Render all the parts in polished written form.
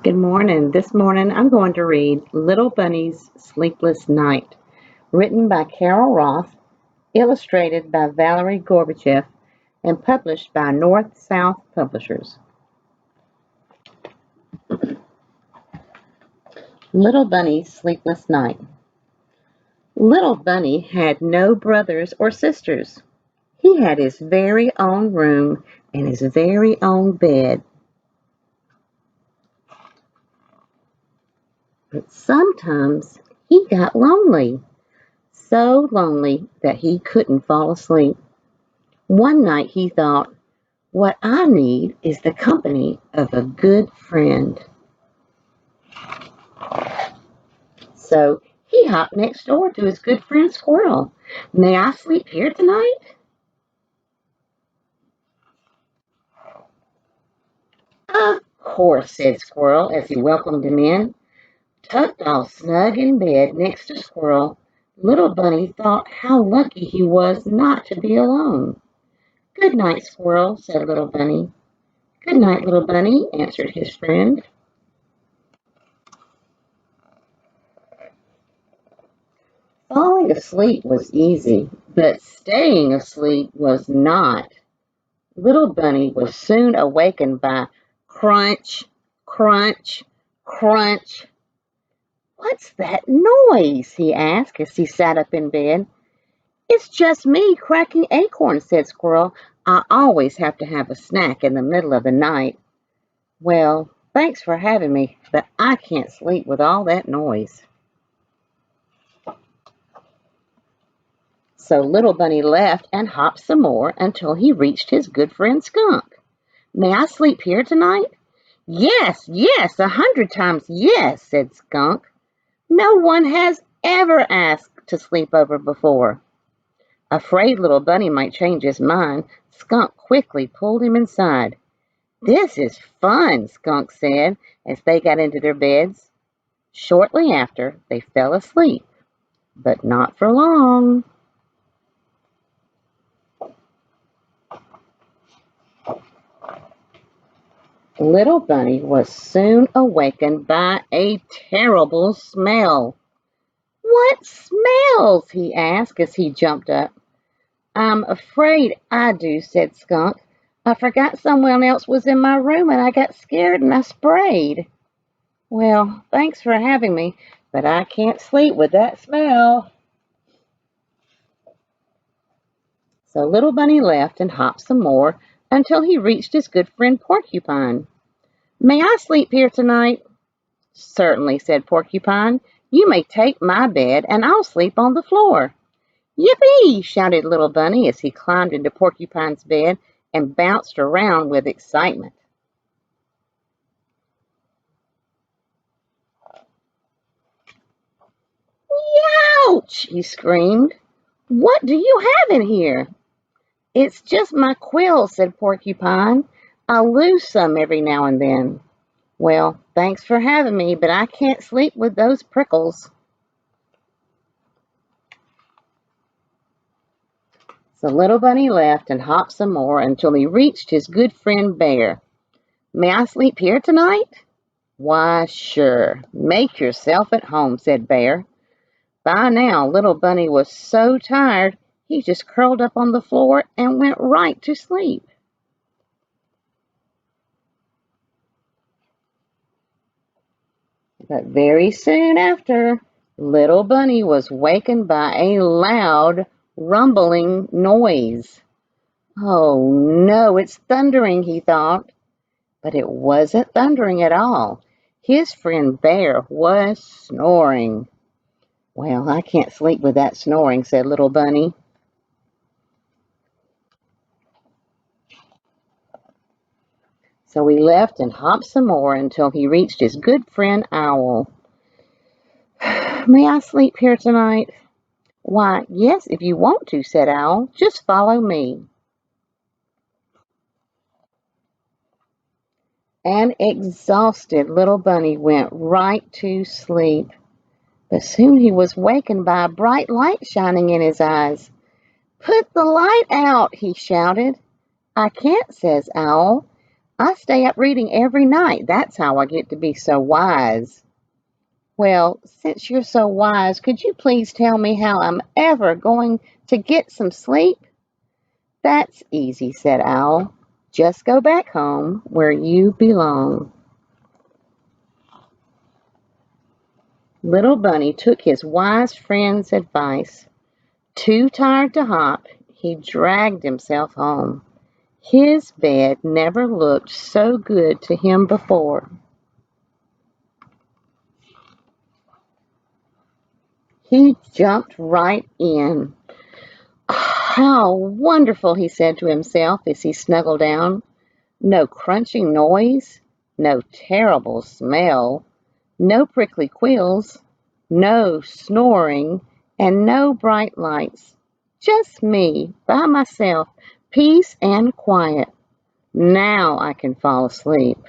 Good morning. This morning I'm going to read Little Bunny's Sleepless Night, written by Carol Roth, illustrated by Valeri Gorbachev, and published by North South Publishers. Little Bunny's Sleepless Night. Little Bunny had no brothers or sisters. He had his very own room and his very own bed. But sometimes he got lonely, so lonely that he couldn't fall asleep. One night he thought, what I need is the company of a good friend. So he hopped next door to his good friend Squirrel. May I sleep here tonight? Of course, said Squirrel as he welcomed him in. Tucked all snug in bed next to Squirrel, Little Bunny thought how lucky he was not to be alone. Good night, Squirrel, said Little Bunny. Good night, Little Bunny, answered his friend. Falling asleep was easy, but staying asleep was not. Little Bunny was soon awakened by crunch, crunch, crunch. What's that noise? He asked as he sat up in bed. It's just me cracking acorns, said Squirrel. I always have to have a snack in the middle of the night. Well, thanks for having me, but I can't sleep with all that noise. So Little Bunny left and hopped some more until he reached his good friend Skunk. May I sleep here tonight? Yes, yes, 100 times yes, said Skunk. No one has ever asked to sleep over before. Afraid Little Bunny might change his mind, Skunk quickly pulled him inside. This is fun, Skunk said as they got into their beds. Shortly after, they fell asleep, but not for long. Little Bunny was soon awakened by a terrible smell. What smells? He asked as he jumped up. I'm afraid I do, said Skunk. I forgot someone else was in my room and I got scared and I sprayed. Well, thanks for having me, but I can't sleep with that smell. So Little Bunny left and hopped some more until he reached his good friend Porcupine. May I sleep here tonight? Certainly, said Porcupine. You may take my bed and I'll sleep on the floor. Yippee! Shouted Little Bunny as he climbed into Porcupine's bed and bounced around with excitement. Ouch! He screamed. What do you have in here? It's just my quill, said Porcupine. I lose some every now and then. Well, thanks for having me, but I can't sleep with those prickles. So Little Bunny left and hopped some more until he reached his good friend Bear. May I sleep here tonight? Why, sure. Make yourself at home, said Bear. By now, Little Bunny was so tired, he just curled up on the floor and went right to sleep. But very soon after, Little Bunny was wakened by a loud, rumbling noise. Oh no, it's thundering, he thought. But it wasn't thundering at all. His friend Bear was snoring. Well, I can't sleep with that snoring, said Little Bunny. So he left and hopped some more until he reached his good friend Owl. May I sleep here tonight? Why, yes, if you want to, said Owl. Just follow me. And exhausted Little Bunny went right to sleep. But soon he was wakened by a bright light shining in his eyes. Put the light out, he shouted. I can't, says Owl. I stay up reading every night. That's how I get to be so wise. Well, since you're so wise, could you please tell me how I'm ever going to get some sleep? That's easy, said Owl. Just go back home where you belong. Little Bunny took his wise friend's advice. Too tired to hop, he dragged himself home. His bed never looked so good to him before. He jumped right in. How wonderful, he said to himself as he snuggled down. No crunching noise, no terrible smell, no prickly quills, no snoring, and no bright lights. Just me, by myself, peace and quiet. Now I can fall asleep.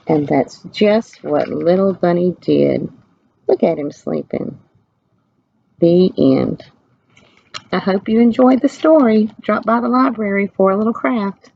And that's just what little Bunny did. Look at him sleeping. The end. I hope you enjoyed the story. Drop by the library for a little craft.